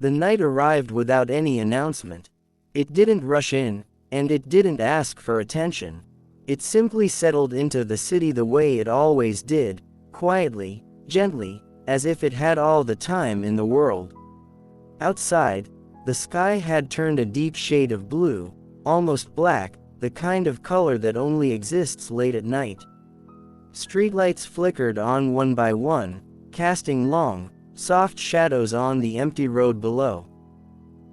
The night arrived without any announcement. It didn't rush in, and it didn't ask for attention. It simply settled into the city the way it always did, quietly, gently, as if it had all the time in the world. Outside, the sky had turned a deep shade of blue, almost black, the kind of color that only exists late at night. Streetlights flickered on one by one, casting long, soft shadows on the empty road below.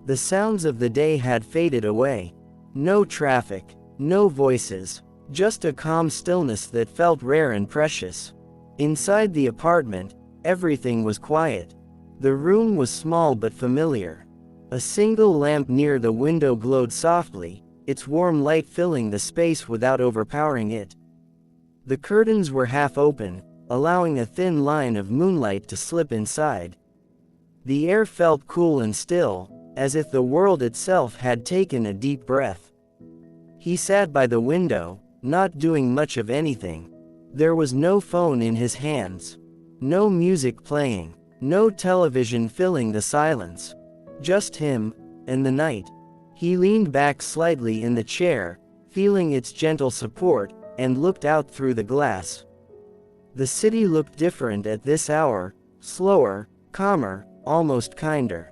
The sounds of the day had faded away. No traffic, no voices, just a calm stillness that felt rare and precious. Inside the apartment, everything was quiet. The room was small but familiar. A single lamp near the window glowed softly, its warm light filling the space without overpowering it. The curtains were half open, allowing a thin line of moonlight to slip inside. The air felt cool and still, as if the world itself had taken a deep breath. He sat by the window, not doing much of anything. There was no phone in his hands. No music playing. No television filling the silence. Just him, and the night. He leaned back slightly in the chair, feeling its gentle support, and looked out through the glass. The city looked different at this hour, slower, calmer, almost kinder.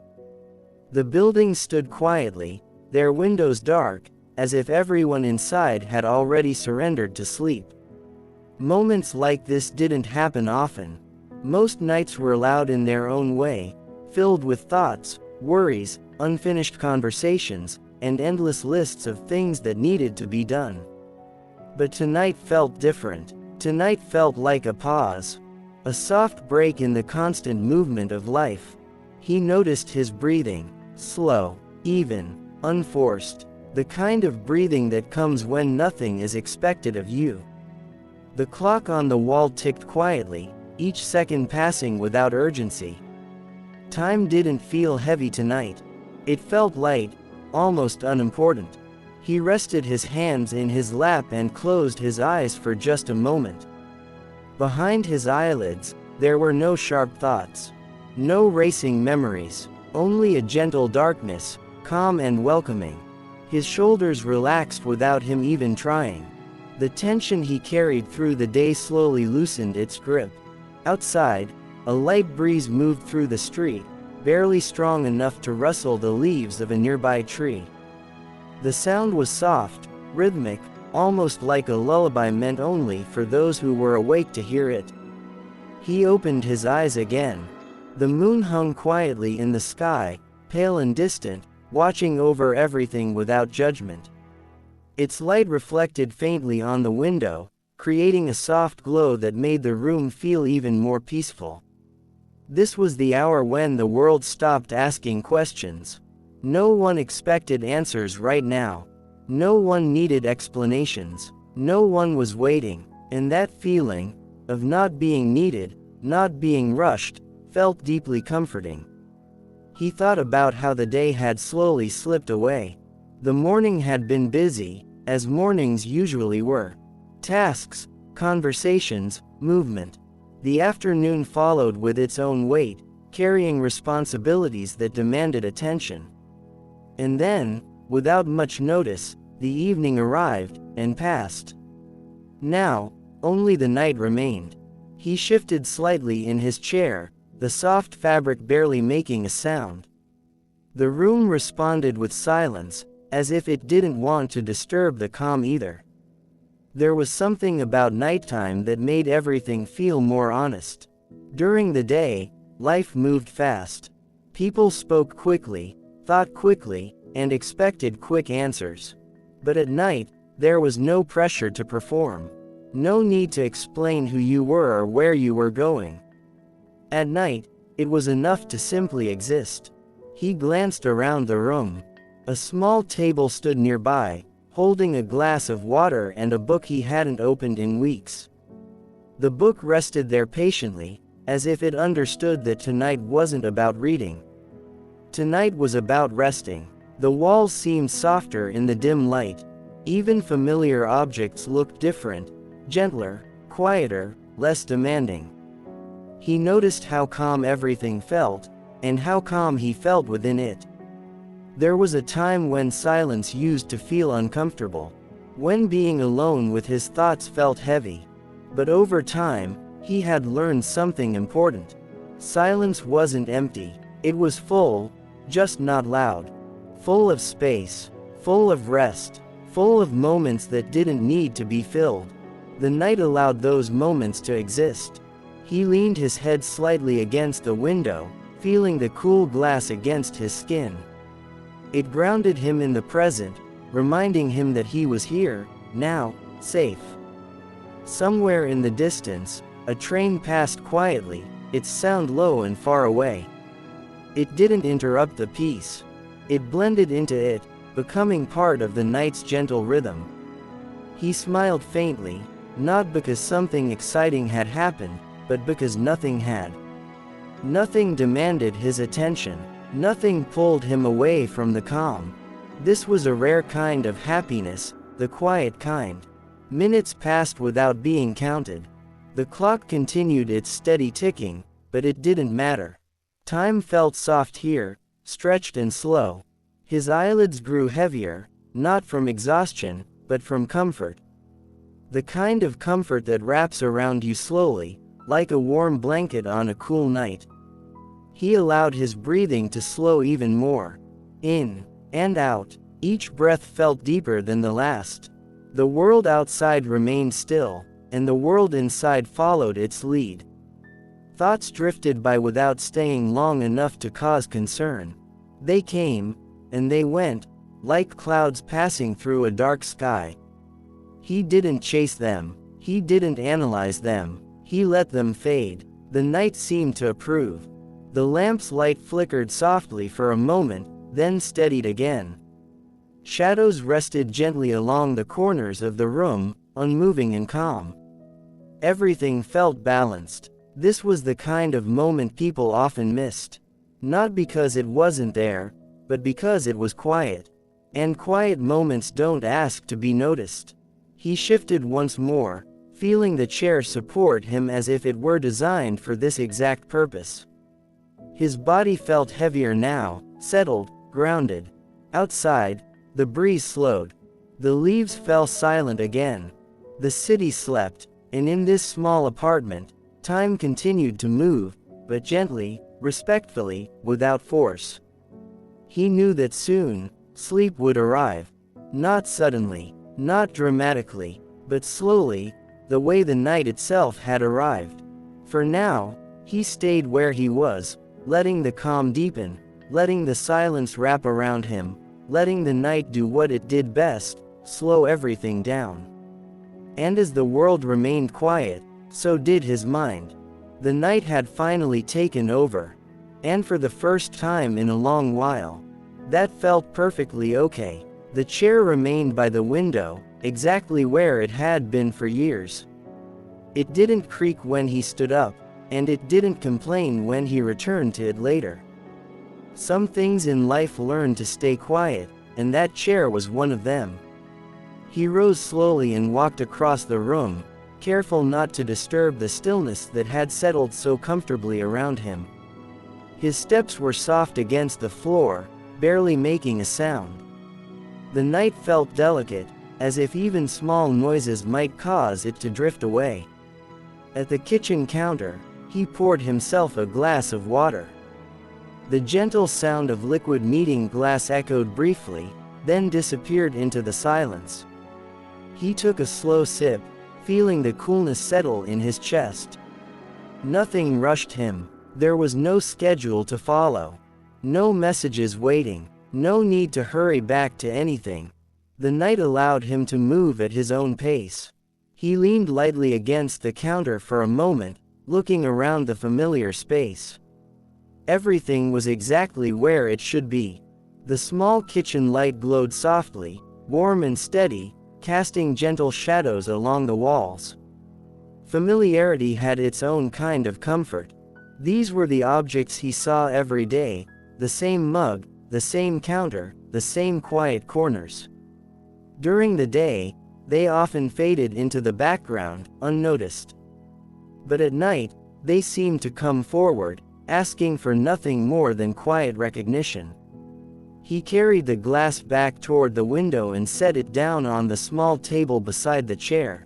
The buildings stood quietly, their windows dark, as if everyone inside had already surrendered to sleep. Moments like this didn't happen often. Most nights were loud in their own way, filled with thoughts, worries, unfinished conversations, and endless lists of things that needed to be done. But tonight felt different. Tonight felt like a pause. A soft break in the constant movement of life. He noticed his breathing, slow, even, unforced. The kind of breathing that comes when nothing is expected of you. The clock on the wall ticked quietly, each second passing without urgency. Time didn't feel heavy tonight. It felt light, almost unimportant. He rested his hands in his lap and closed his eyes for just a moment. Behind his eyelids, there were no sharp thoughts. No racing memories. Only a gentle darkness, calm and welcoming. His shoulders relaxed without him even trying. The tension he carried through the day slowly loosened its grip. Outside, a light breeze moved through the street, barely strong enough to rustle the leaves of a nearby tree. The sound was soft, rhythmic, almost like a lullaby meant only for those who were awake to hear it. He opened his eyes again. The moon hung quietly in the sky, pale and distant, watching over everything without judgment. Its light reflected faintly on the window, creating a soft glow that made the room feel even more peaceful. This was the hour when the world stopped asking questions. No one expected answers right now. No one needed explanations. No one was waiting, and that feeling, of not being needed, not being rushed, felt deeply comforting. He thought about how the day had slowly slipped away. The morning had been busy, as mornings usually were. Tasks, conversations, movement. The afternoon followed with its own weight, carrying responsibilities that demanded attention. And then, without much notice, the evening arrived, and passed. Now, only the night remained. He shifted slightly in his chair, the soft fabric barely making a sound. The room responded with silence, as if it didn't want to disturb the calm either. There was something about nighttime that made everything feel more honest. During the day, life moved fast. People spoke quickly, thought quickly, and expected quick answers. But at night, there was no pressure to perform. No need to explain who you were or where you were going. At night, it was enough to simply exist. He glanced around the room. A small table stood nearby, holding a glass of water and a book he hadn't opened in weeks. The book rested there patiently, as if it understood that tonight wasn't about reading. Tonight was about resting. The walls seemed softer in the dim light. Even familiar objects looked different, gentler, quieter, less demanding. He noticed how calm everything felt, and how calm he felt within it. There was a time when silence used to feel uncomfortable, when being alone with his thoughts felt heavy. But over time, he had learned something important. Silence wasn't empty, it was full, just not loud. Full of space, full of rest, full of moments that didn't need to be filled. The night allowed those moments to exist. He leaned his head slightly against the window, feeling the cool glass against his skin. It grounded him in the present, reminding him that he was here, now, safe. Somewhere in the distance, a train passed quietly, its sound low and far away. It didn't interrupt the peace. It blended into it, becoming part of the night's gentle rhythm. He smiled faintly, not because something exciting had happened, but because nothing had. Nothing demanded his attention. Nothing pulled him away from the calm. This was a rare kind of happiness, the quiet kind. Minutes passed without being counted. The clock continued its steady ticking, but it didn't matter. Time felt soft here, stretched and slow. His eyelids grew heavier, not from exhaustion, but from comfort. The kind of comfort that wraps around you slowly, like a warm blanket on a cool night. He allowed his breathing to slow even more. In and out, each breath felt deeper than the last. The world outside remained still, and the world inside followed its lead. Thoughts drifted by without staying long enough to cause concern. They came, and they went, like clouds passing through a dark sky. He didn't chase them, he didn't analyze them, he let them fade. The night seemed to approve. The lamp's light flickered softly for a moment, then steadied again. Shadows rested gently along the corners of the room, unmoving and calm. Everything felt balanced. This was the kind of moment people often missed. Not because it wasn't there, but because it was quiet. And quiet moments don't ask to be noticed. He shifted once more, feeling the chair support him as if it were designed for this exact purpose. His body felt heavier now, settled, grounded. Outside, the breeze slowed. The leaves fell silent again. The city slept, and in this small apartment, time continued to move, but gently, respectfully, without force. He knew that soon, sleep would arrive. Not suddenly, not dramatically, but slowly, the way the night itself had arrived. For now, he stayed where he was, letting the calm deepen, letting the silence wrap around him, letting the night do what it did best, slow everything down. And as the world remained quiet, so did his mind. The night had finally taken over. And for the first time in a long while. That felt perfectly okay. The chair remained by the window, exactly where it had been for years. It didn't creak when he stood up, and it didn't complain when he returned to it later. Some things in life learn to stay quiet, and that chair was one of them. He rose slowly and walked across the room, careful not to disturb the stillness that had settled so comfortably around him. His steps were soft against the floor, barely making a sound. The night felt delicate, as if even small noises might cause it to drift away. At the kitchen counter, he poured himself a glass of water. The gentle sound of liquid meeting glass echoed briefly, then disappeared into the silence. He took a slow sip, feeling the coolness settle in his chest. Nothing rushed him. There was no schedule to follow. No messages waiting. No need to hurry back to anything. The night allowed him to move at his own pace. He leaned lightly against the counter for a moment, looking around the familiar space. Everything was exactly where it should be. The small kitchen light glowed softly, warm and steady, casting gentle shadows along the walls. Familiarity had its own kind of comfort. These were the objects he saw every day, the same mug, the same counter, the same quiet corners. During the day, they often faded into the background, unnoticed. But at night, they seemed to come forward, asking for nothing more than quiet recognition. He carried the glass back toward the window and set it down on the small table beside the chair.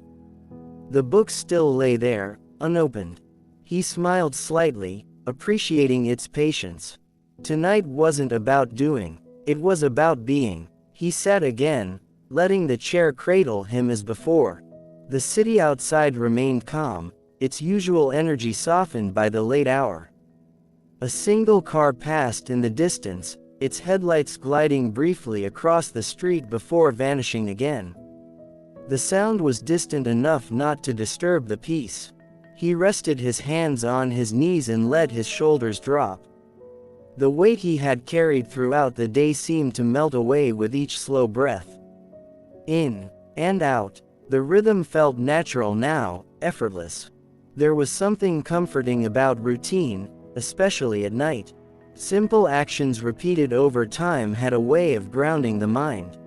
The book still lay there, unopened. He smiled slightly, appreciating its patience. Tonight wasn't about doing, it was about being. He sat again, letting the chair cradle him as before. The city outside remained calm, its usual energy softened by the late hour. A single car passed in the distance, its headlights gliding briefly across the street before vanishing again. The sound was distant enough not to disturb the peace. He rested his hands on his knees and let his shoulders drop. The weight he had carried throughout the day seemed to melt away with each slow breath. In and out, the rhythm felt natural now, effortless. There was something comforting about routine, especially at night. Simple actions repeated over time had a way of grounding the mind.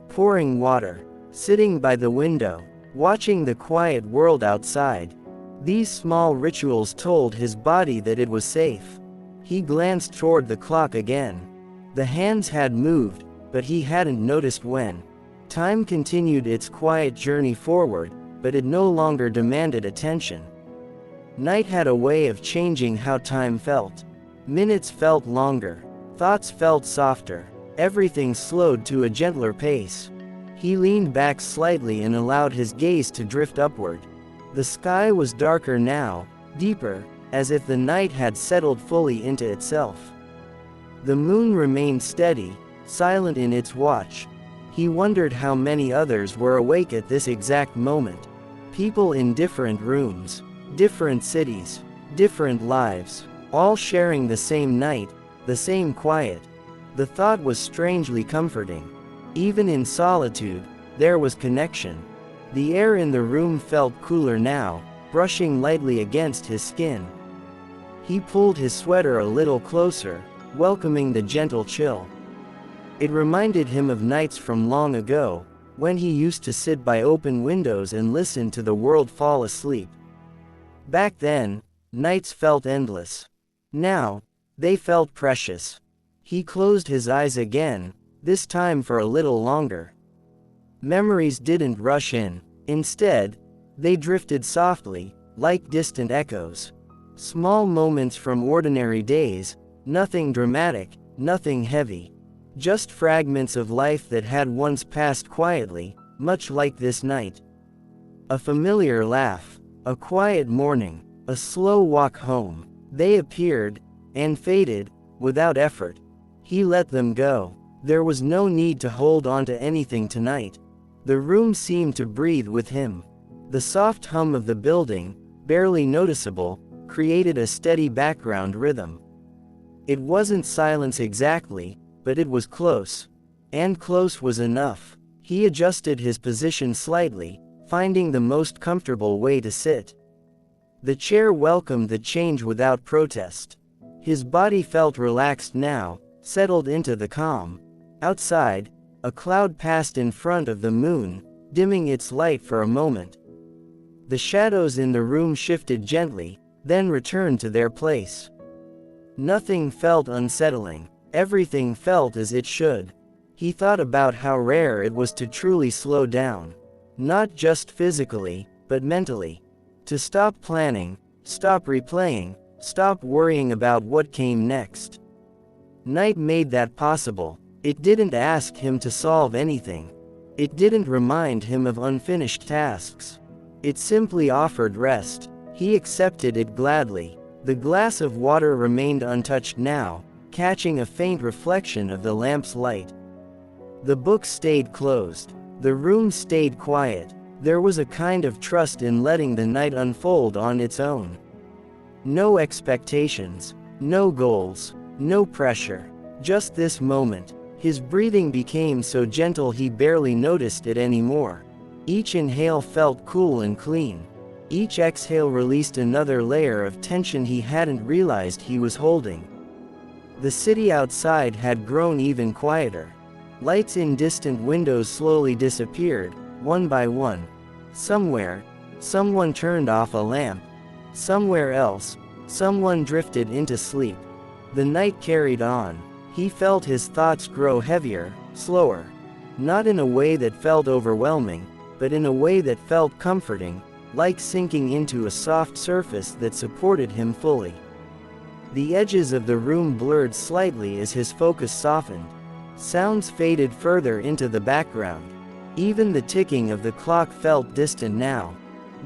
Pouring water, sitting by the window, watching the quiet world outside. These small rituals told his body that it was safe. He glanced toward the clock again. The hands had moved, but he hadn't noticed when. Time continued its quiet journey forward, but it no longer demanded attention. Night had a way of changing how time felt. Minutes felt longer. Thoughts felt softer. Everything slowed to a gentler pace. He leaned back slightly and allowed his gaze to drift upward. The sky was darker now, deeper, as if the night had settled fully into itself. The moon remained steady, silent in its watch. He wondered how many others were awake at this exact moment. People in different rooms, different cities, different lives, all sharing the same night, the same quiet. The thought was strangely comforting. Even in solitude, there was connection. The air in the room felt cooler now, brushing lightly against his skin. He pulled his sweater a little closer, welcoming the gentle chill. It reminded him of nights from long ago, when he used to sit by open windows and listen to the world fall asleep. Back then, nights felt endless. Now, they felt precious. He closed his eyes again, this time for a little longer. Memories didn't rush in. Instead, they drifted softly, like distant echoes. Small moments from ordinary days, nothing dramatic, nothing heavy. Just fragments of life that had once passed quietly, much like this night. A familiar laugh, a quiet morning, a slow walk home. They appeared, and faded, without effort. He let them go. There was no need to hold on to anything tonight. The room seemed to breathe with him. The soft hum of the building, barely noticeable, created a steady background rhythm. It wasn't silence exactly, but it was close. And close was enough. He adjusted his position slightly, finding the most comfortable way to sit. The chair welcomed the change without protest. His body felt relaxed now, settled into the calm. Outside, a cloud passed in front of the moon, dimming its light for a moment. The shadows in the room shifted gently, then returned to their place. Nothing felt unsettling. Everything felt as it should. He thought about how rare it was to truly slow down. Not just physically, but mentally. To stop planning, stop replaying, stop worrying about what came next. Night made that possible. It didn't ask him to solve anything. It didn't remind him of unfinished tasks. It simply offered rest. He accepted it gladly. The glass of water remained untouched now, catching a faint reflection of the lamp's light. The book stayed closed. The room stayed quiet. There was a kind of trust in letting the night unfold on its own. No expectations, no goals, no pressure. Just this moment. His breathing became so gentle he barely noticed it anymore. Each inhale felt cool and clean. Each exhale released another layer of tension he hadn't realized he was holding. The city outside had grown even quieter. Lights in distant windows slowly disappeared, one by one. Somewhere, someone turned off a lamp. Somewhere else, Someone drifted into sleep. The night carried on. He felt his thoughts grow heavier, slower. Not in a way that felt overwhelming, but in a way that felt comforting, like sinking into a soft surface that supported him fully. The edges of the room blurred slightly as his focus softened. Sounds faded further into the background. Even the ticking of the clock felt distant now.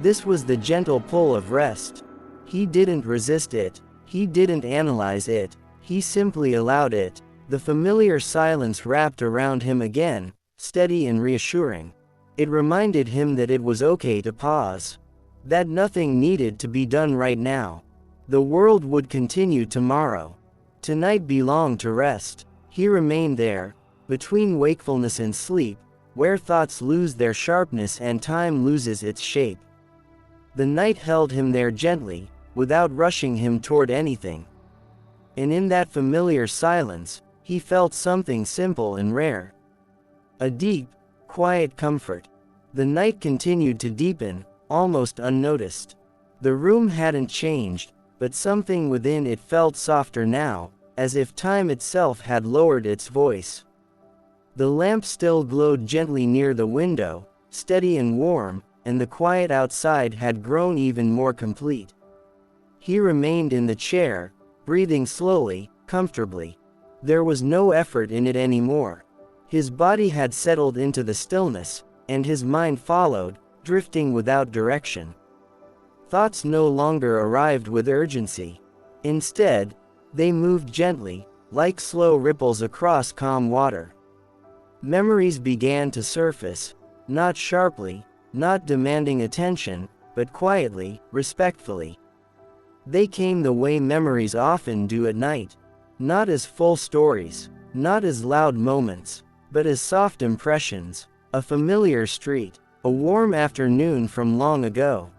This was the gentle pull of rest. He didn't resist it. He didn't analyze it. He simply allowed it. The familiar silence wrapped around him again, steady and reassuring. It reminded him that it was okay to pause. That nothing needed to be done right now. The world would continue tomorrow. Tonight belonged to rest. He remained there, between wakefulness and sleep, where thoughts lose their sharpness and time loses its shape. The night held him there gently, without rushing him toward anything. And in that familiar silence, he felt something simple and rare. A deep, quiet comfort. The night continued to deepen, almost unnoticed. The room hadn't changed, but something within it felt softer now, as if time itself had lowered its voice. The lamp still glowed gently near the window, steady and warm, and the quiet outside had grown even more complete. He remained in the chair, breathing slowly, comfortably. There was no effort in it anymore. His body had settled into the stillness, and his mind followed, drifting without direction. Thoughts no longer arrived with urgency. Instead, they moved gently, like slow ripples across calm water. Memories began to surface, not sharply, not demanding attention, but quietly, respectfully. They came the way memories often do at night. Not as full stories, not as loud moments, but as soft impressions. A familiar street, a warm afternoon from long ago.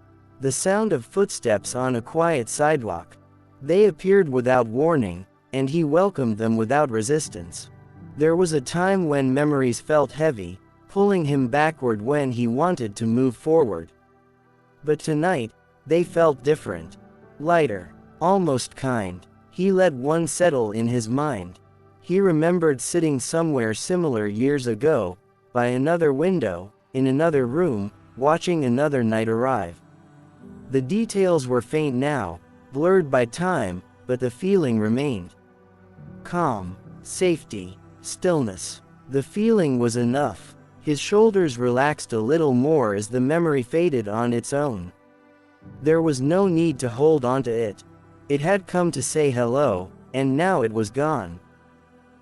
The sound of footsteps on a quiet sidewalk. They appeared without warning, and he welcomed them without resistance. There was a time when memories felt heavy, pulling him backward when he wanted to move forward. But tonight, they felt different. Lighter, almost kind. He let one settle in his mind. He remembered sitting somewhere similar years ago, by another window, in another room, watching another night arrive. The details were faint now, blurred by time, but the feeling remained. Calm, safety, stillness. The feeling was enough. His shoulders relaxed a little more as the memory faded on its own. There was no need to hold onto it. It had come to say hello, and now it was gone.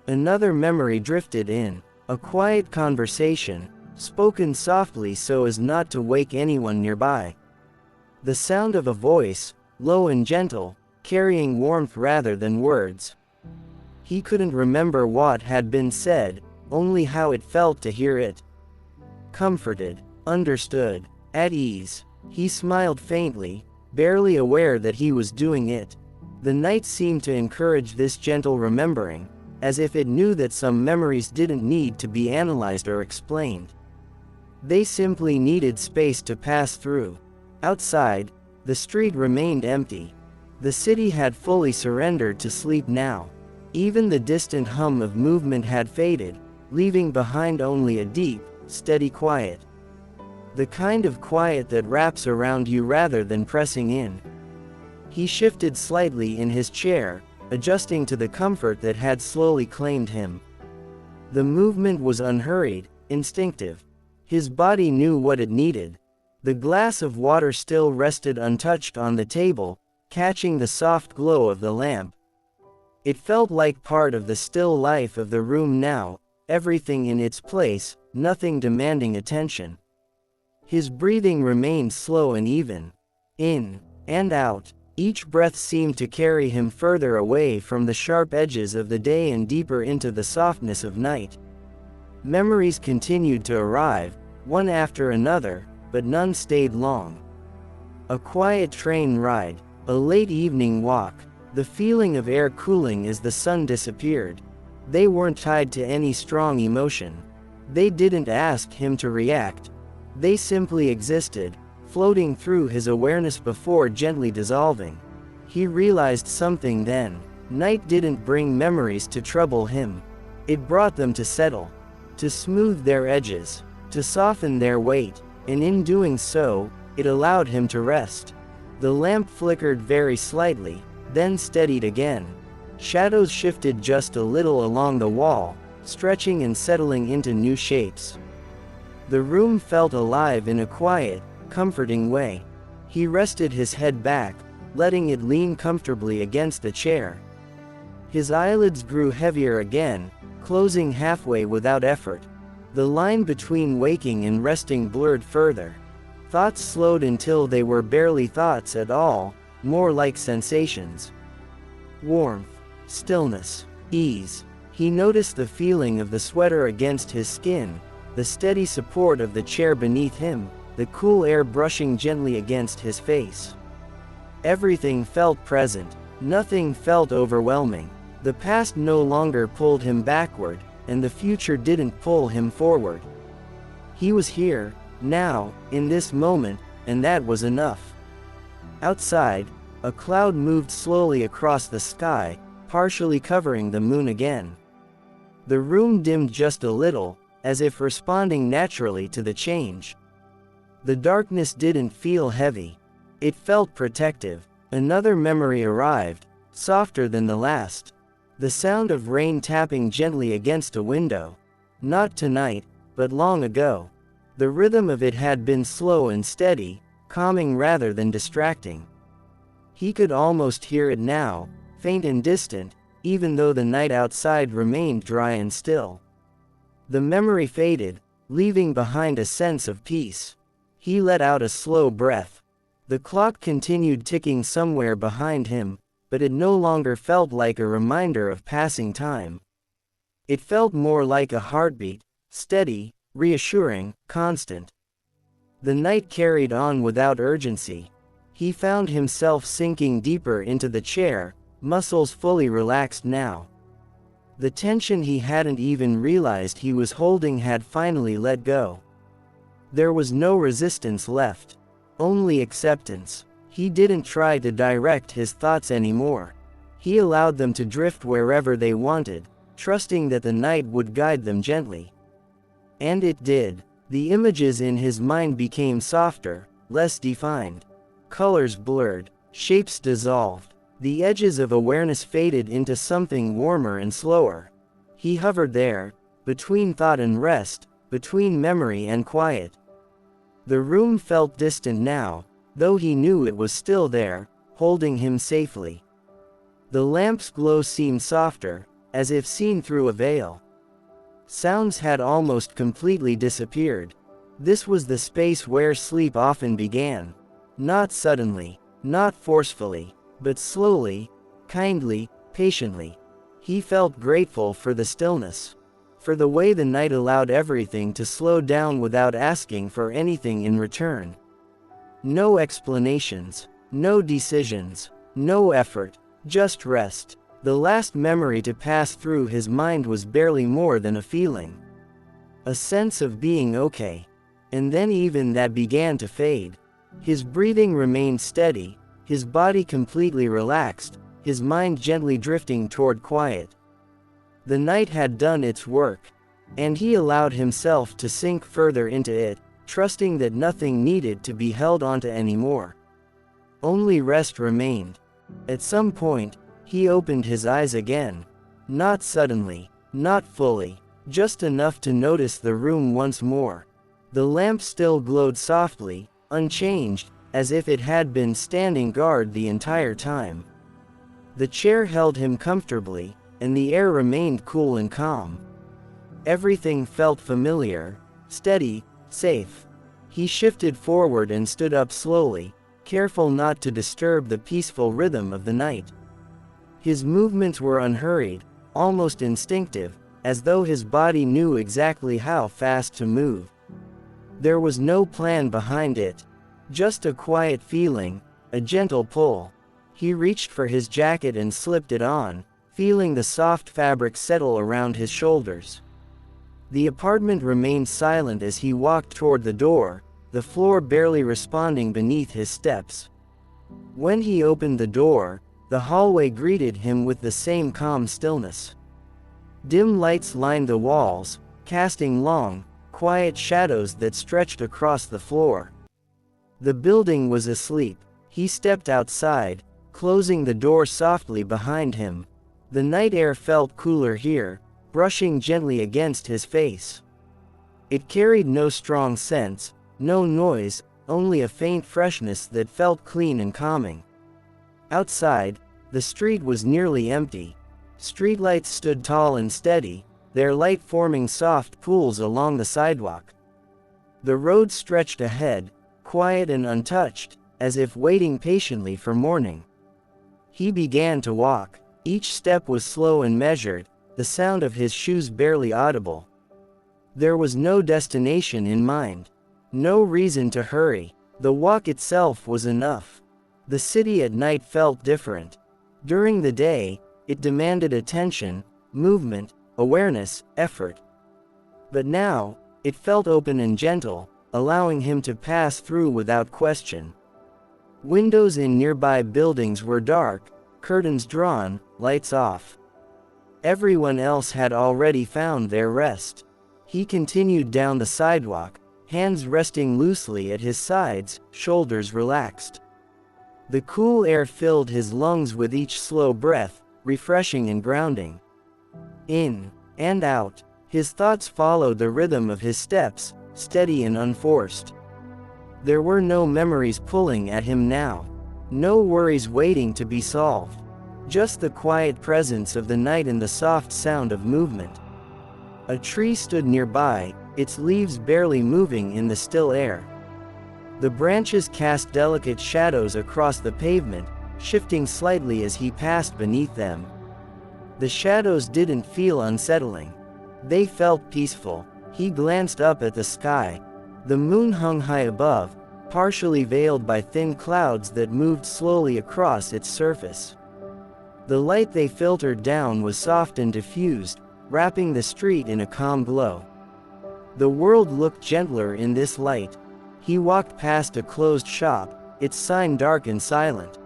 Another memory drifted in, a quiet conversation, spoken softly so as not to wake anyone nearby. The sound of a voice, low and gentle, carrying warmth rather than words. He couldn't remember what had been said, only how it felt to hear it. Comforted, understood, at ease. He smiled faintly, barely aware that he was doing it. The night seemed to encourage this gentle remembering, as if it knew that some memories didn't need to be analyzed or explained. They simply needed space to pass through. Outside, the street remained empty. The city had fully surrendered to sleep now. Even the distant hum of movement had faded, leaving behind only a deep, steady quiet. The kind of quiet that wraps around you rather than pressing in. He shifted slightly in his chair, adjusting to the comfort that had slowly claimed him. The movement was unhurried, instinctive. His body knew what it needed. The glass of water still rested untouched on the table, catching the soft glow of the lamp. It felt like part of the still life of the room now, everything in its place, nothing demanding attention. His breathing remained slow and even. In and out, each breath seemed to carry him further away from the sharp edges of the day and deeper into the softness of night. Memories continued to arrive, one after another, but none stayed long. A quiet train ride, a late evening walk, the feeling of air cooling as the sun disappeared. They weren't tied to any strong emotion. They didn't ask him to react. They simply existed, floating through his awareness before gently dissolving. He realized something then. Night didn't bring memories to trouble him. It brought them to settle, to smooth their edges, to soften their weight, and in doing so, it allowed him to rest. The lamp flickered very slightly, then steadied again. Shadows shifted just a little along the wall, stretching and settling into new shapes. The room felt alive in a quiet, comforting way. He rested his head back, letting it lean comfortably against the chair. His eyelids grew heavier again, closing halfway without effort. The line between waking and resting blurred further. Thoughts slowed until they were barely thoughts at all, more like sensations. Warmth, stillness, ease. He noticed the feeling of the sweater against his skin, the steady support of the chair beneath him, the cool air brushing gently against his face. Everything felt present, nothing felt overwhelming. The past no longer pulled him backward, and the future didn't pull him forward. He was here, now, in this moment, and that was enough. Outside, a cloud moved slowly across the sky, partially covering the moon again. The room dimmed just a little, as if responding naturally to the change. The darkness didn't feel heavy. It felt protective. Another memory arrived, softer than the last. The sound of rain tapping gently against a window. Not tonight, but long ago. The rhythm of it had been slow and steady, calming rather than distracting. He could almost hear it now, faint and distant, even though the night outside remained dry and still. The memory faded, leaving behind a sense of peace. He let out a slow breath. The clock continued ticking somewhere behind him, but it no longer felt like a reminder of passing time. It felt more like a heartbeat, steady, reassuring, constant. The night carried on without urgency. He found himself sinking deeper into the chair, muscles fully relaxed now. The tension he hadn't even realized he was holding had finally let go. There was no resistance left, only acceptance. He didn't try to direct his thoughts anymore. He allowed them to drift wherever they wanted, trusting that the night would guide them gently. And it did. The images in his mind became softer, less defined. Colors blurred, shapes dissolved. The edges of awareness faded into something warmer and slower. He hovered there, between thought and rest, between memory and quiet. The room felt distant now, though he knew it was still there, holding him safely. The lamp's glow seemed softer, as if seen through a veil. Sounds had almost completely disappeared. This was the space where sleep often began. Not suddenly, not forcefully, but slowly, kindly, patiently. He felt grateful for the stillness, for the way the night allowed everything to slow down without asking for anything in return. No explanations, no decisions, no effort, just rest. The last memory to pass through his mind was barely more than a feeling. A sense of being okay. And then even that began to fade. His breathing remained steady, his body completely relaxed, his mind gently drifting toward quiet. The night had done its work, and he allowed himself to sink further into it, trusting that nothing needed to be held onto anymore. Only rest remained. At some point, he opened his eyes again. Not suddenly, not fully, just enough to notice the room once more. The lamp still glowed softly, unchanged, as if it had been standing guard the entire time. The chair held him comfortably, and the air remained cool and calm. Everything felt familiar, steady, safe. He shifted forward and stood up slowly, careful not to disturb the peaceful rhythm of the night. His movements were unhurried, almost instinctive, as though his body knew exactly how fast to move. There was no plan behind it, just a quiet feeling, a gentle pull. He reached for his jacket and slipped it on, feeling the soft fabric settle around his shoulders. The apartment remained silent as he walked toward the door, the floor barely responding beneath his steps. When he opened the door, the hallway greeted him with the same calm stillness. Dim lights lined the walls, casting long, quiet shadows that stretched across the floor. The building was asleep. He stepped outside, closing the door softly behind him. The night air felt cooler here, brushing gently against his face. It carried no strong scents, no noise, only a faint freshness that felt clean and calming. Outside, the street was nearly empty. Streetlights stood tall and steady, their light forming soft pools along the sidewalk. The road stretched ahead, quiet and untouched, as if waiting patiently for morning. He began to walk. Each step was slow and measured, the sound of his shoes barely audible. There was no destination in mind. No reason to hurry. The walk itself was enough. The city at night felt different. During the day, it demanded attention, movement, awareness, effort. But now, it felt open and gentle, allowing him to pass through without question. Windows in nearby buildings were dark, curtains drawn, lights off. Everyone else had already found their rest. He continued down the sidewalk, hands resting loosely at his sides, shoulders relaxed. The cool air filled his lungs with each slow breath, refreshing and grounding. In and out, his thoughts followed the rhythm of his steps, steady and unforced. There were no memories pulling at him now. No worries waiting to be solved. Just the quiet presence of the night and the soft sound of movement. A tree stood nearby, its leaves barely moving in the still air. The branches cast delicate shadows across the pavement, shifting slightly as he passed beneath them. The shadows didn't feel unsettling. They felt peaceful. He glanced up at the sky. The moon hung high above, partially veiled by thin clouds that moved slowly across its surface. The light they filtered down was soft and diffused, wrapping the street in a calm glow. The world looked gentler in this light. He walked past a closed shop, its sign dark and silent.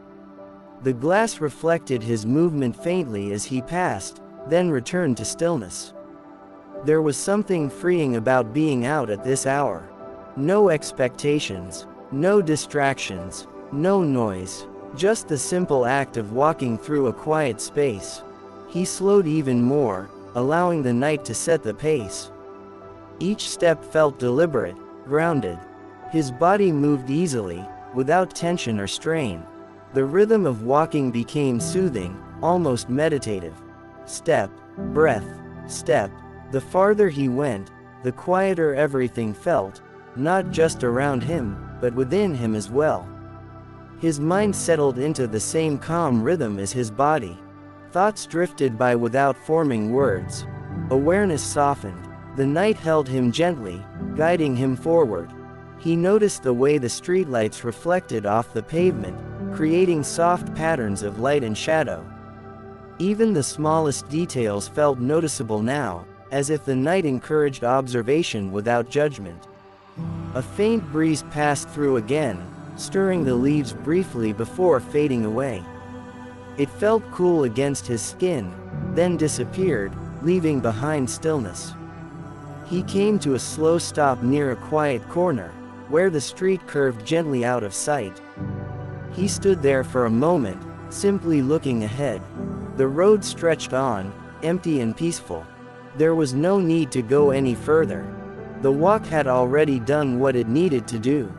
The glass reflected his movement faintly as he passed, then returned to stillness. There was something freeing about being out at this hour. No expectations, no distractions, no noise, just the simple act of walking through a quiet space. He slowed even more, allowing the night to set the pace. Each step felt deliberate, grounded. His body moved easily, without tension or strain. The rhythm of walking became soothing, almost meditative. Step, breath, step. The farther he went, the quieter everything felt, not just around him, but within him as well. His mind settled into the same calm rhythm as his body. Thoughts drifted by without forming words. Awareness softened. The night held him gently, guiding him forward. He noticed the way the streetlights reflected off the pavement, creating soft patterns of light and shadow. Even the smallest details felt noticeable now, as if the night encouraged observation without judgment. A faint breeze passed through again, stirring the leaves briefly before fading away. It felt cool against his skin, then disappeared, leaving behind stillness. He came to a slow stop near a quiet corner, where the street curved gently out of sight. He stood there for a moment, simply looking ahead. The road stretched on, empty and peaceful. There was no need to go any further. The walk had already done what it needed to do.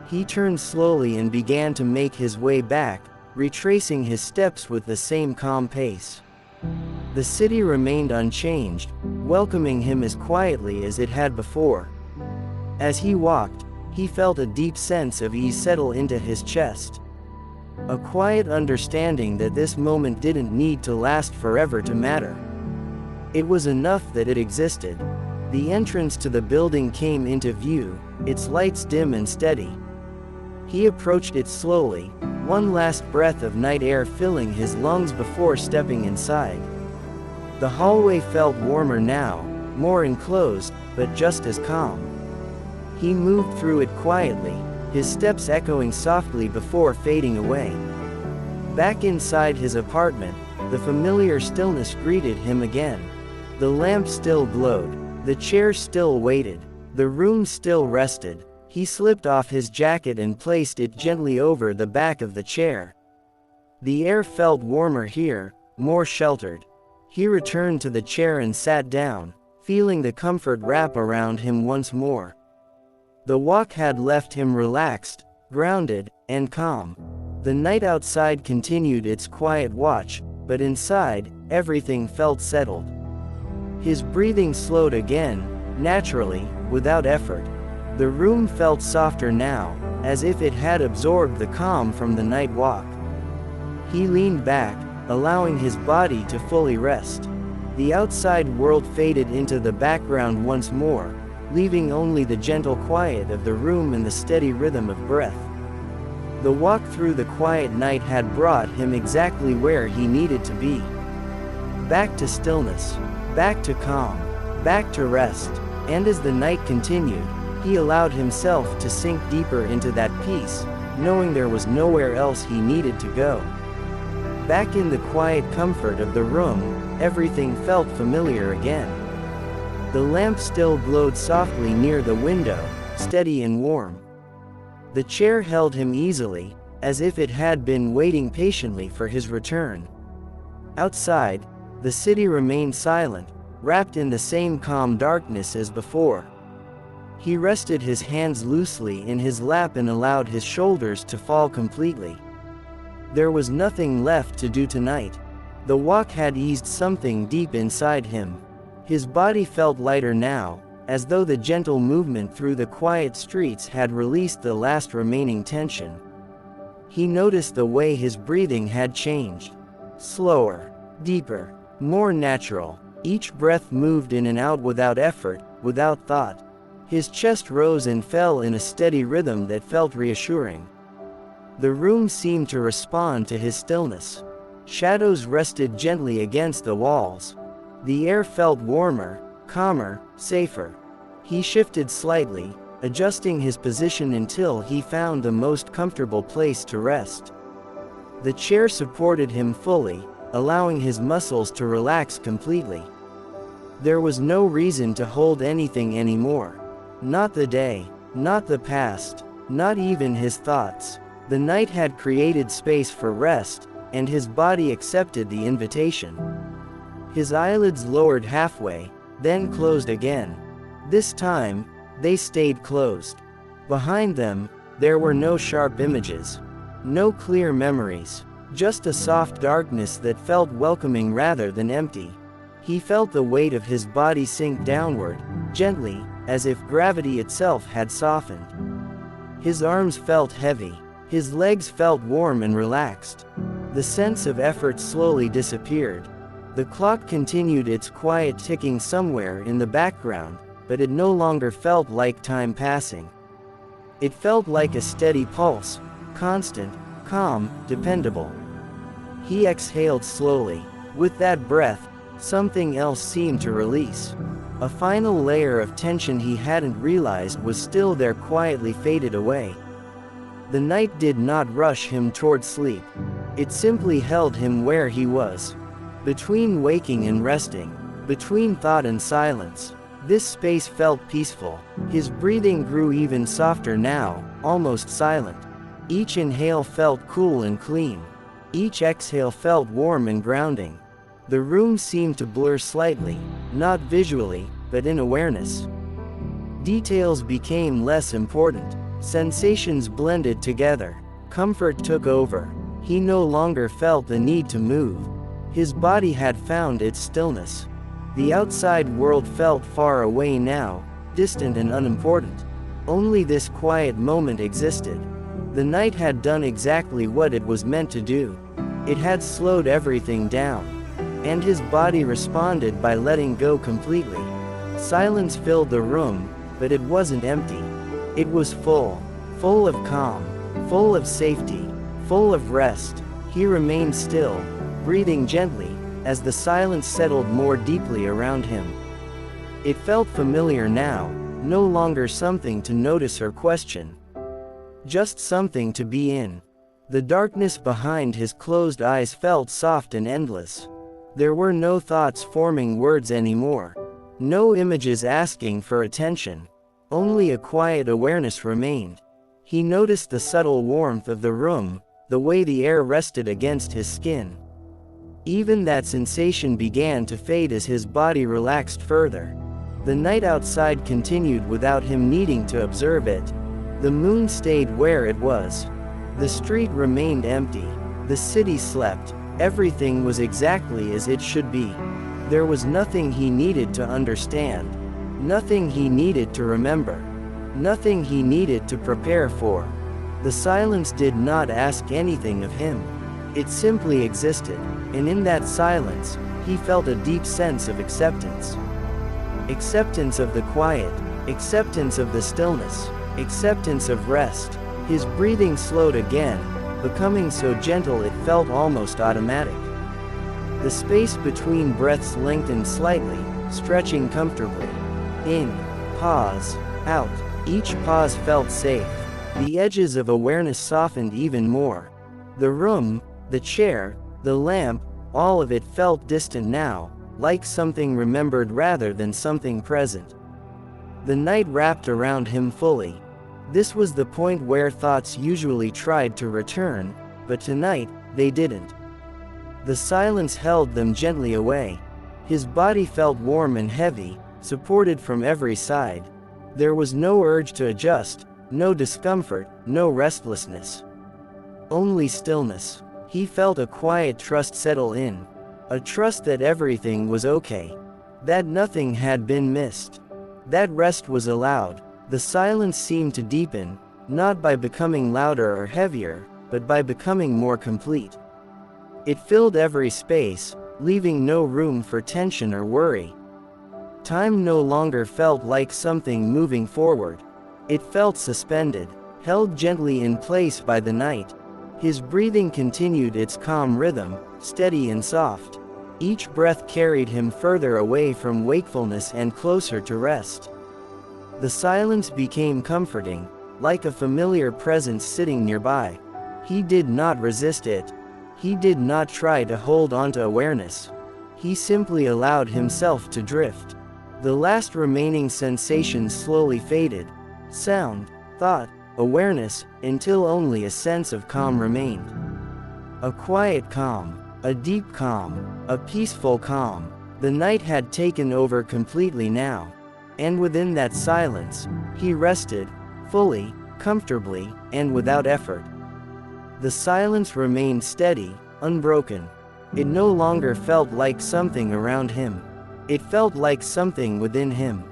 He turned slowly and began to make his way back, retracing his steps with the same calm pace. The city remained unchanged, welcoming him as quietly as it had before. As he walked, he felt a deep sense of ease settle into his chest. A quiet understanding that this moment didn't need to last forever to matter. It was enough that it existed. The entrance to the building came into view, its lights dim and steady. He approached it slowly, one last breath of night air filling his lungs before stepping inside. The hallway felt warmer now, more enclosed, but just as calm. He moved through it quietly, his steps echoing softly before fading away. Back inside his apartment, the familiar stillness greeted him again. The lamp still glowed, the chair still waited, the room still rested. He slipped off his jacket and placed it gently over the back of the chair. The air felt warmer here, more sheltered. He returned to the chair and sat down, feeling the comfort wrap around him once more. The walk had left him relaxed, grounded, and calm. The night outside continued its quiet watch, but inside, everything felt settled. His breathing slowed again, naturally, without effort. The room felt softer now, as if it had absorbed the calm from the night walk. He leaned back, allowing his body to fully rest. The outside world faded into the background once more, leaving only the gentle quiet of the room and the steady rhythm of breath. The walk through the quiet night had brought him exactly where he needed to be. Back to stillness, back to calm, back to rest, and as the night continued, he allowed himself to sink deeper into that peace, knowing there was nowhere else he needed to go. Back in the quiet comfort of the room, everything felt familiar again. The lamp still glowed softly near the window, steady and warm. The chair held him easily, as if it had been waiting patiently for his return. Outside, the city remained silent, wrapped in the same calm darkness as before. He rested his hands loosely in his lap and allowed his shoulders to fall completely. There was nothing left to do tonight. The walk had eased something deep inside him. His body felt lighter now, as though the gentle movement through the quiet streets had released the last remaining tension. He noticed the way his breathing had changed. Slower, deeper, more natural. Each breath moved in and out without effort, without thought. His chest rose and fell in a steady rhythm that felt reassuring. The room seemed to respond to his stillness. Shadows rested gently against the walls. The air felt warmer, calmer, safer. He shifted slightly, adjusting his position until he found the most comfortable place to rest. The chair supported him fully, allowing his muscles to relax completely. There was no reason to hold anything anymore. Not the day, not the past, not even his thoughts. The night had created space for rest, and his body accepted the invitation. His eyelids lowered halfway, then closed again. This time, they stayed closed. Behind them, there were no sharp images, no clear memories, just a soft darkness that felt welcoming rather than empty. He felt the weight of his body sink downward, gently, as if gravity itself had softened. His arms felt heavy, his legs felt warm and relaxed. The sense of effort slowly disappeared. The clock continued its quiet ticking somewhere in the background, but it no longer felt like time passing. It felt like a steady pulse, constant, calm, dependable. He exhaled slowly. With that breath, something else seemed to release. A final layer of tension he hadn't realized was still there quietly faded away. The night did not rush him toward sleep. It simply held him where he was. Between waking and resting, between thought and silence, this space felt peaceful. His breathing grew even softer now, almost silent. Each inhale felt cool and clean. Each exhale felt warm and grounding. The room seemed to blur slightly, not visually, but in awareness. Details became less important. Sensations blended together. Comfort took over. He no longer felt the need to move. His body had found its stillness. The outside world felt far away now, distant and unimportant. Only this quiet moment existed. The night had done exactly what it was meant to do. It had slowed everything down. And his body responded by letting go completely. Silence filled the room, but it wasn't empty. It was full. Full of calm. Full of safety. Full of rest. He remained still, breathing gently, as the silence settled more deeply around him. It felt familiar now, no longer something to notice or question. Just something to be in. The darkness behind his closed eyes felt soft and endless. There were no thoughts forming words anymore. No images asking for attention. Only a quiet awareness remained. He noticed the subtle warmth of the room, the way the air rested against his skin. Even that sensation began to fade as his body relaxed further. The night outside continued without him needing to observe it. The moon stayed where it was. The street remained empty. The city slept. Everything was exactly as it should be. There was nothing he needed to understand. Nothing he needed to remember. Nothing he needed to prepare for. The silence did not ask anything of him. It simply existed, and in that silence, he felt a deep sense of acceptance. Acceptance of the quiet, acceptance of the stillness, acceptance of rest. His breathing slowed again, becoming so gentle it felt almost automatic. The space between breaths lengthened slightly, stretching comfortably. In, pause, out. Each pause felt safe. The edges of awareness softened even more. The room, the chair, the lamp, all of it felt distant now, like something remembered rather than something present. The night wrapped around him fully. This was the point where thoughts usually tried to return, but tonight, they didn't. The silence held them gently away. His body felt warm and heavy, supported from every side. There was no urge to adjust, no discomfort, no restlessness. Only stillness. He felt a quiet trust settle in. A trust that everything was okay. That nothing had been missed. That rest was allowed. The silence seemed to deepen, not by becoming louder or heavier, but by becoming more complete. It filled every space, leaving no room for tension or worry. Time no longer felt like something moving forward. It felt suspended, held gently in place by the night. His breathing continued its calm rhythm, steady and soft. Each breath carried him further away from wakefulness and closer to rest. The silence became comforting, like a familiar presence sitting nearby. He did not resist it. He did not try to hold onto awareness. He simply allowed himself to drift. The last remaining sensations slowly faded. Sound, thought, awareness, until only a sense of calm remained. A quiet calm, a deep calm, a peaceful calm. The night had taken over completely now. And within that silence, he rested, fully, comfortably, and without effort. The silence remained steady, unbroken. It no longer felt like something around him. It felt like something within him.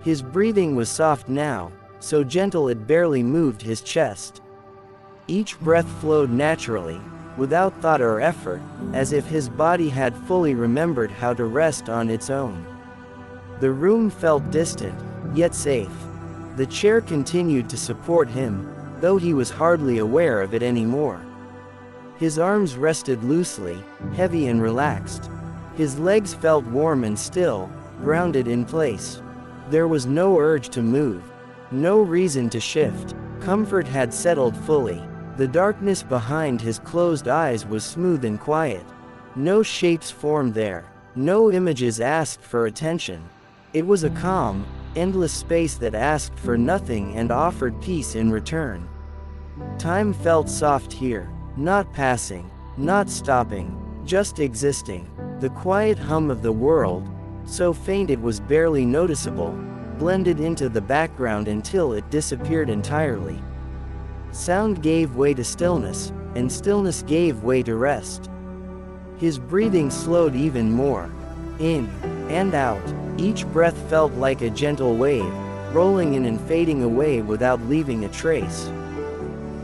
His breathing was soft now, so gentle it barely moved his chest. Each breath flowed naturally, without thought or effort, as if his body had fully remembered how to rest on its own. The room felt distant, yet safe. The chair continued to support him, though he was hardly aware of it anymore. His arms rested loosely, heavy and relaxed. His legs felt warm and still, grounded in place. There was no urge to move, no reason to shift. Comfort had settled fully. The darkness behind his closed eyes was smooth and quiet. No shapes formed there, no images asked for attention. It was a calm, endless space that asked for nothing and offered peace in return. Time felt soft here, not passing, not stopping, just existing. The quiet hum of the world, so faint it was barely noticeable, blended into the background until it disappeared entirely. Sound gave way to stillness, and stillness gave way to rest. His breathing slowed even more. In and out, each breath felt like a gentle wave, rolling in and fading away without leaving a trace.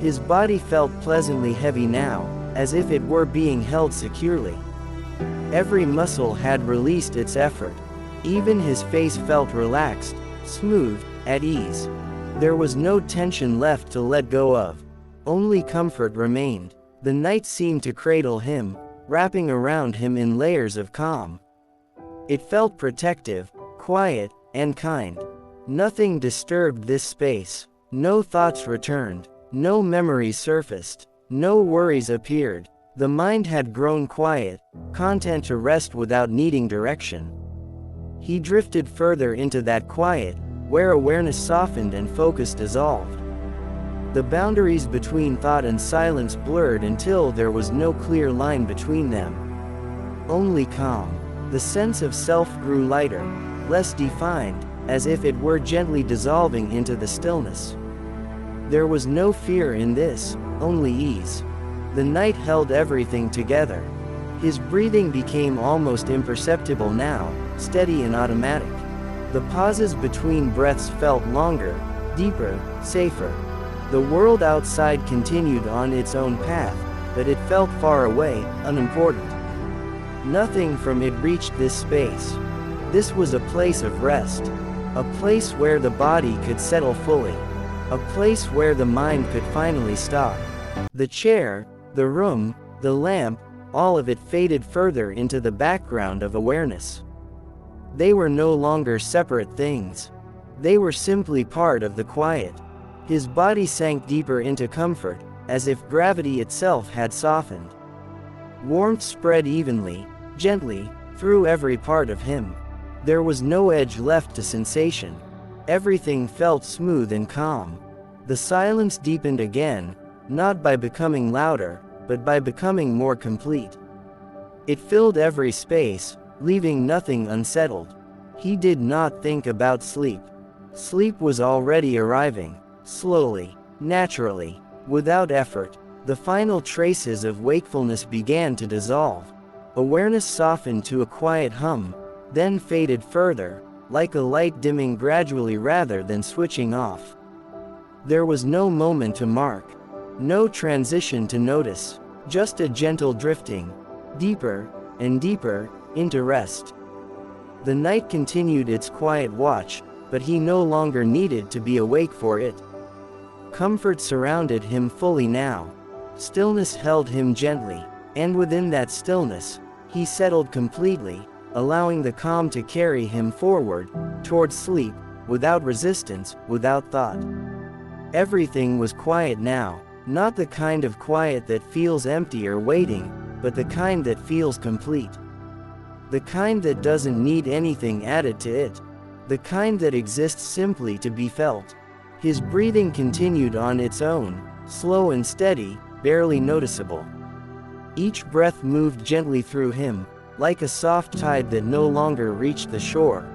His body felt pleasantly heavy now, as if it were being held securely. Every muscle had released its effort. Even his face felt relaxed, smooth, at ease. There was no tension left to let go of. Only comfort remained. The night seemed to cradle him, wrapping around him in layers of calm. It felt protective, quiet, and kind. Nothing disturbed this space. No thoughts returned. No memories surfaced. No worries appeared. The mind had grown quiet, content to rest without needing direction. He drifted further into that quiet, where awareness softened and focus dissolved. The boundaries between thought and silence blurred until there was no clear line between them. Only calm. The sense of self grew lighter, less defined, as if it were gently dissolving into the stillness. There was no fear in this, only ease. The night held everything together. His breathing became almost imperceptible now, steady and automatic. The pauses between breaths felt longer, deeper, safer. The world outside continued on its own path, but it felt far away, unimportant. Nothing from it reached this space. This was a place of rest. A place where the body could settle fully. A place where the mind could finally stop. The chair, the room, the lamp, all of it faded further into the background of awareness. They were no longer separate things. They were simply part of the quiet. His body sank deeper into comfort, as if gravity itself had softened. Warmth spread evenly, gently, through every part of him. There was no edge left to sensation. Everything felt smooth and calm. The silence deepened again, not by becoming louder, but by becoming more complete. It filled every space, leaving nothing unsettled. He did not think about sleep. Sleep was already arriving, slowly, naturally, without effort. The final traces of wakefulness began to dissolve. Awareness softened to a quiet hum, then faded further, like a light dimming gradually rather than switching off. There was no moment to mark, no transition to notice, just a gentle drifting, deeper and deeper, into rest. The night continued its quiet watch, but he no longer needed to be awake for it. Comfort surrounded him fully now. Stillness held him gently, and within that stillness, he settled completely, allowing the calm to carry him forward, towards sleep, without resistance, without thought. Everything was quiet now, not the kind of quiet that feels empty or waiting, but the kind that feels complete. The kind that doesn't need anything added to it. The kind that exists simply to be felt. His breathing continued on its own, slow and steady, barely noticeable. Each breath moved gently through him, like a soft tide that no longer reached the shore.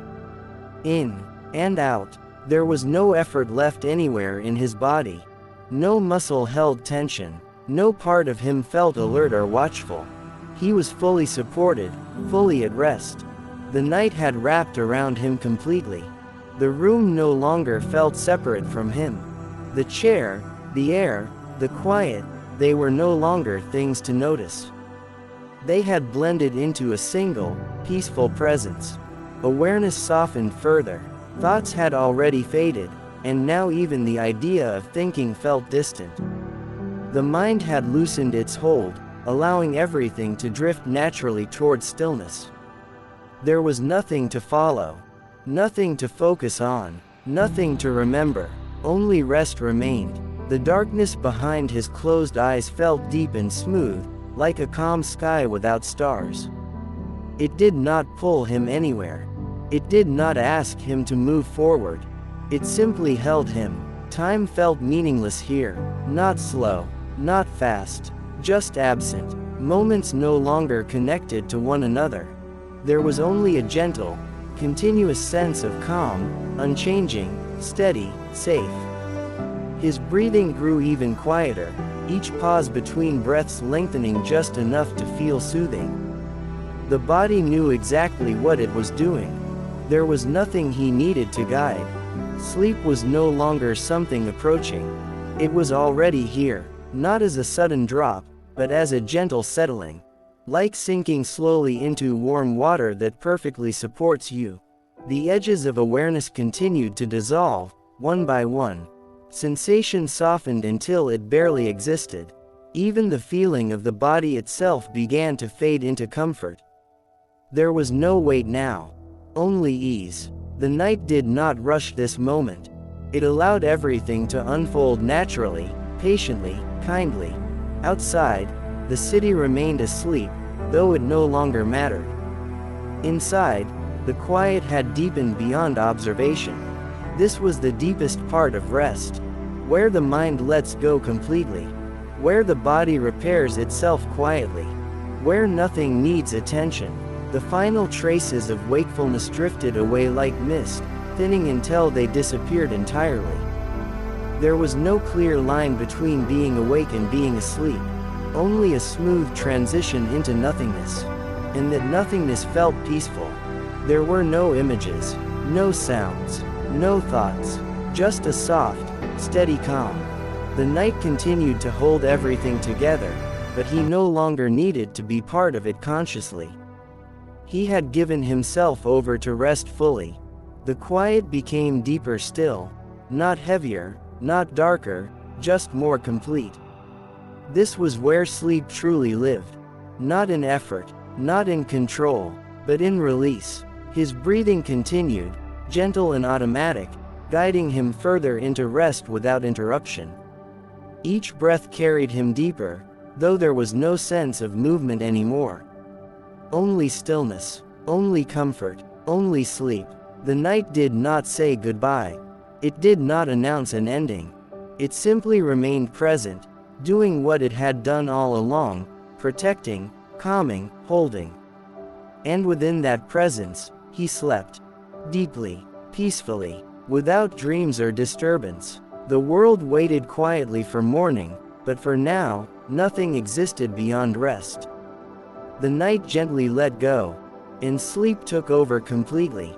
In and out, there was no effort left anywhere in his body. No muscle held tension, no part of him felt alert or watchful. He was fully supported, fully at rest. The night had wrapped around him completely. The room no longer felt separate from him. The chair, the air, the quiet, they were no longer things to notice. They had blended into a single, peaceful presence. Awareness softened further. Thoughts had already faded, and now even the idea of thinking felt distant. The mind had loosened its hold, allowing everything to drift naturally towards stillness. There was nothing to follow, nothing to focus on, nothing to remember, only rest remained. The darkness behind his closed eyes felt deep and smooth, like a calm sky without stars. It did not pull him anywhere. It did not ask him to move forward. It simply held him. Time felt meaningless here, not slow, not fast, just absent. Moments no longer connected to one another. There was only a gentle, continuous sense of calm, unchanging, steady, safe. His breathing grew even quieter, each pause between breaths lengthening just enough to feel soothing. The body knew exactly what it was doing. There was nothing he needed to guide. Sleep was no longer something approaching. It was already here, not as a sudden drop, but as a gentle settling. Like sinking slowly into warm water that perfectly supports you. The edges of awareness continued to dissolve, one by one. Sensation softened until it barely existed. Even the feeling of the body itself began to fade into comfort. There was no weight now, only ease. The night did not rush this moment. It allowed everything to unfold naturally, patiently, kindly. Outside, the city remained asleep, though it no longer mattered. Inside, the quiet had deepened beyond observation. This was the deepest part of rest, where the mind lets go completely, where the body repairs itself quietly, where nothing needs attention. The final traces of wakefulness drifted away like mist, thinning until they disappeared entirely. There was no clear line between being awake and being asleep, only a smooth transition into nothingness. And that nothingness felt peaceful. There were no images, no sounds, no thoughts, just a soft, steady calm. The night continued to hold everything together, but he no longer needed to be part of it consciously. He had given himself over to rest fully. The quiet became deeper still, not heavier, not darker, just more complete. This was where sleep truly lived. Not in effort, not in control, but in release. His breathing continued, gentle and automatic, guiding him further into rest without interruption. Each breath carried him deeper, though there was no sense of movement anymore. Only stillness, only comfort, only sleep. The night did not say goodbye. It did not announce an ending. It simply remained present, doing what it had done all along, protecting, calming, holding. And within that presence, he slept. Deeply, peacefully, without dreams or disturbance. The world waited quietly for morning, but for now, nothing existed beyond rest. The night gently let go, and sleep took over completely.